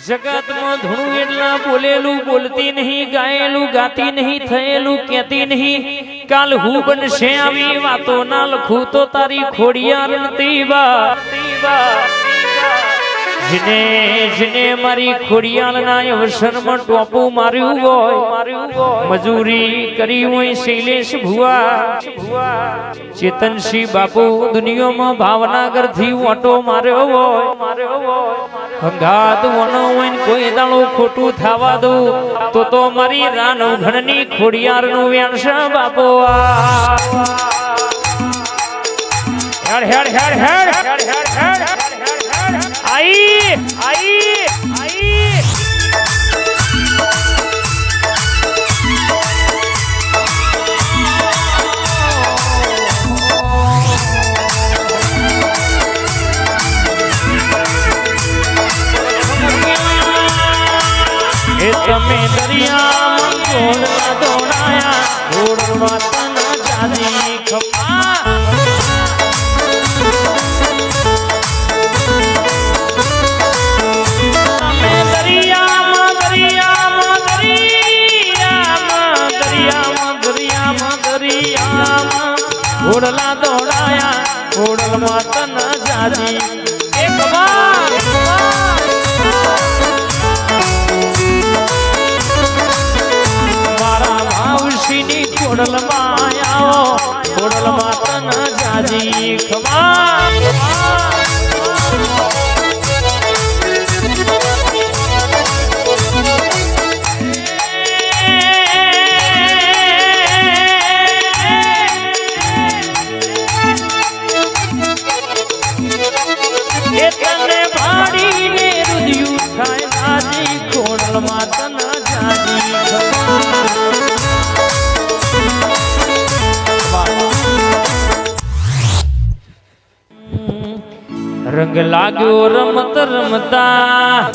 જગતમાં ધૂણું એટલા બોલેલું બોલતી નહીં, ગાયેલું ગાતી નહીં, થયેલું કહેતી નહીં. કાલ હું બનશે આવી વાતો ના લખું તો તારી ખોડિયાર નથી બા. જેને મારી ખોડિયાલના અવસરમાં ટોપું માર્યું હોય, મજૂરી કરી હોય શૈલેષ ભુવા, ચેતનસિંહ બાપુ દુનિયામાં ભાવનગર થી ઓટો માર્યો હોય, હંગાત વનો હોય કોઈ દાડો ખોટું થવા દઉં તો મારી રાનવઘણની ખોડિયાર નું વ્યાણશે બાપો. હેડ હેડ હેડ હેડ હેડ હેડ હેડ आई आई आई તમે દરિયામાં દોડાયા ઘોડવા તન જાજી ખપા. ઘોડલા દોડાયા ઘોડલમાં તન જાજી એક વાર મારા માવશીની ઘોડલમાં આવો ઘોડલમાં તન જાજી ખવા. રંગ લાગ્યો રમત રમતા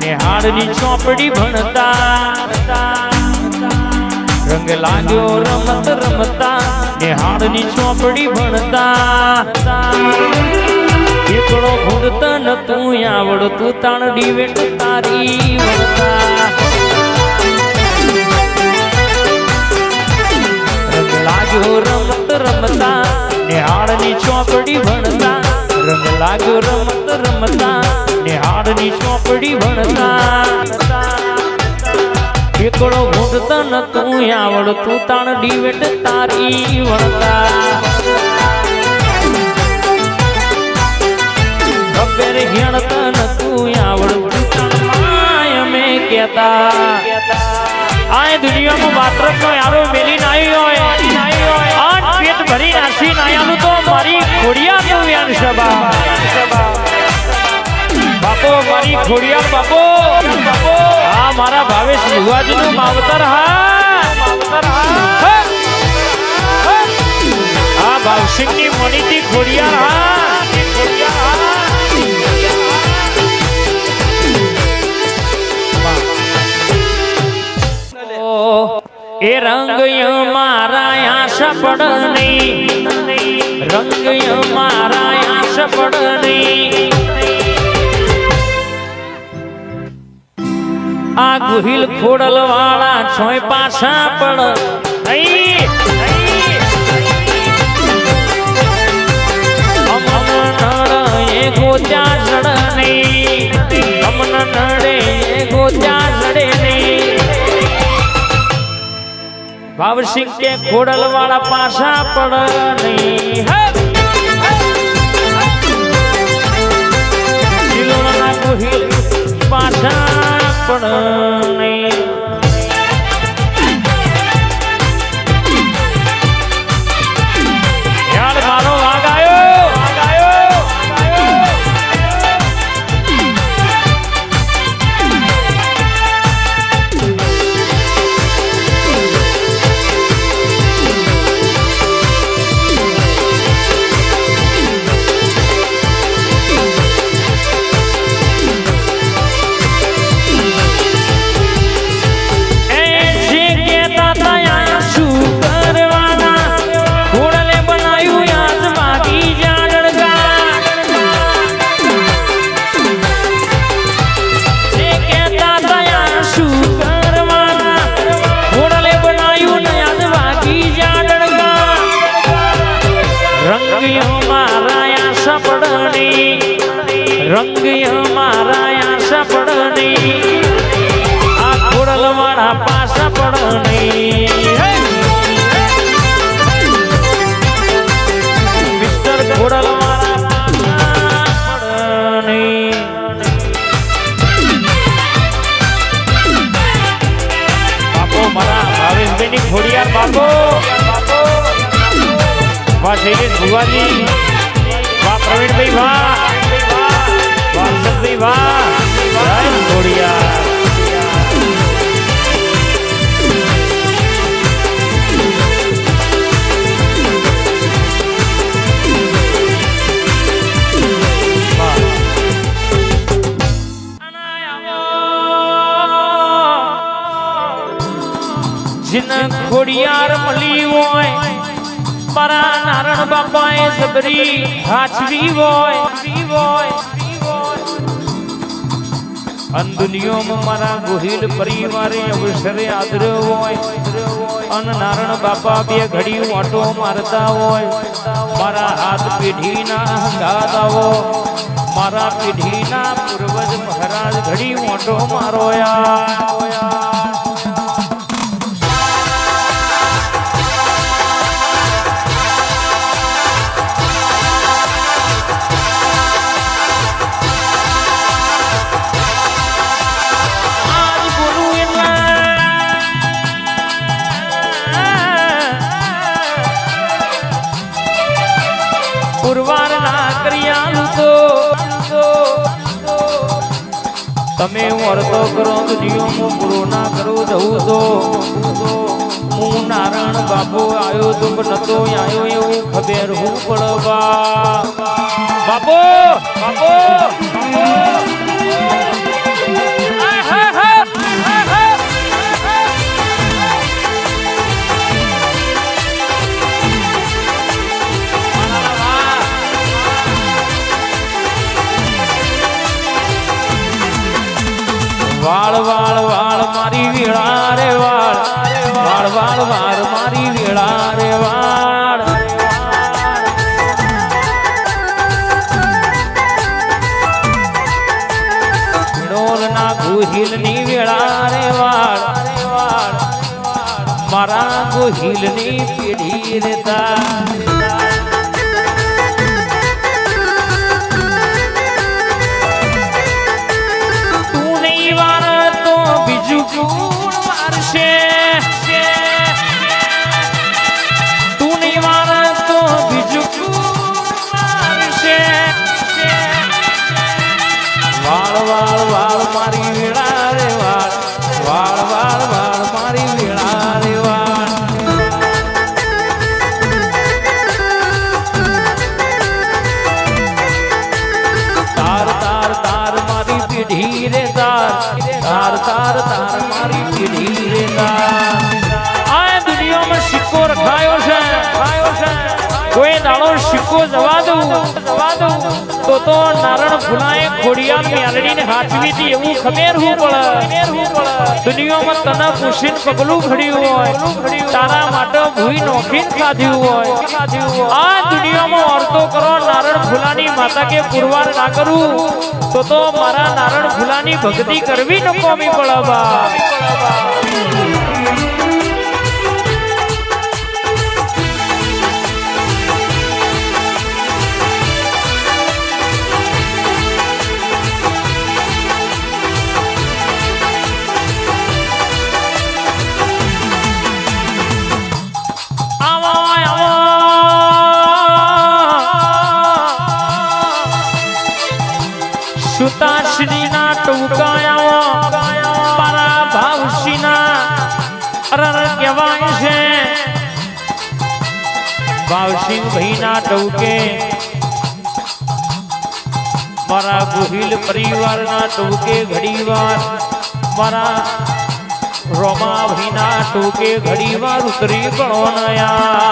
નિહાળની ચોપડી ભણતા. રંગ લાગ્યો રમત રમતા નિહાળની ચોપડી ભણતા. એકડો ભૂડતા ન તું આવડતું તાણડી વેટ તારી વણતા. રંગ લાગ્યો રમત રમતા નિહાળની ચોપડી ભણતા. રંગ લાગ્યો રમત રમતા નિહાળની ચોપડી ભણતા. એકડો ભૂંડતા ન તું આવડતું તાણડી વેટ તારી વણતા. ખબર હેણતા ન તું આવડતું તાણ અમે કહેતા. આ દુનિયામાં માત્ર નો યારો મેલી નાઈ હોય પેટ ભરી નાસી નાયાનું તો મારી ખોડિયાર નું વ્યાન સભા બાપો મારી ખોડિયાર બાપો. હા મારા ભાવેશ ભુવાજી નું માવતર. હા ભાવસિંહ ની મોનીતી ખોડિયાર. એ રંગ મારા આશા પડની, રંગ મારા આશા પડની. આ ગુહિલ ખોડલ વાળા છોય પાછા પડ એ ગોત્યા જડની, અમન નડે એ ગોત્યા જડે નહીં. ભાવસિંહ કે ખોડલ વાળા પાછા પડ નહીં. જીલોના ગુહિલ પાછા પડ નહીં. યાર મારો વાગ આવ્યો. પણ નહીં મિસ્ટર ખોડલ મારા પણ નહીં બાપો મારા ભાવેશભાઈની ખોડિયાર બાપો વાહ શૈલેષ ભુવાજી વાહ પ્રવીણભાઈ વાહ વાસદભાઈ વાહ જય ખોડિયાર जिन खोड़ियार मली होय मारा नारायण बापाए सबरी हाचवी होय अन दुनिया में मारा गोहिल परिवारे अवसरे आदर होय अन नारायण बापा बे घड़ी वाटो मारता होय मारा हाथ पीढ़ी ना हंगाता हो मारा पीढ़ी ना पूर्वज महाराज घड़ी वाटो मारोया પુરવાર ના કર્યા તો તમે વર્તો કરો દુનિયામાં પૂરો ના કરો જવું તો હું નારાયણ બાપુ આવ્યો તો નતો આવ્યો એવું ખબર હું પડવા બાપો બાપો વાળ વાળ વાળ મારી વેળા રે વાળ વાળ વાળ વાળ મારી વેળા રે વાળ ડોલ ના ગોહિલ ની વેળા રે વાળ મારા ગોહિલ ની પેઢી રેતા તું નહીં મારે તો બીજું વાળ વાળ વાળ મારી વેળા રે વાળ વાળ વાળ વાળ મારી વેળા રે વાળ તાર તાર તાર મારી પીઢી રે તાર તાર તાર તાર મારી પીઢી રે તાર આ દુનિયામાં સિક્કો રખાયો છે કોઈ દાડો સિક્કો જવા દઉં તો નારણ ફુલાએ ખોડિયાર મેલડીને હાચવી હતી એવું ખબર હું પડે દુનિયામાં તને પૂછીને પગલું ભર્યું હોય તારા માટે ભૂઈ નોખીને ખાધ્યું હોય આ દુનિયામાં ઓરતો કરો નારણ ફુલાની માતા કે પુરવાર ના કરું તો મારા નારણ ફુલાની ભક્તિ કરવી ન કોમી પડવા સુતાશ્રી ના ટૂંકાયા મારા ભાવશ્રી ના અરર કહેવાય છે ભાવસિંહ ભાઈ ના ટૂંકે મારા ગોહિલ પરિવાર ના ટૂંકે ઘડીવાર મારા રોમા ભાઈ ના ટૂંકે ઘડીવાર ઉતરી ગણો નયા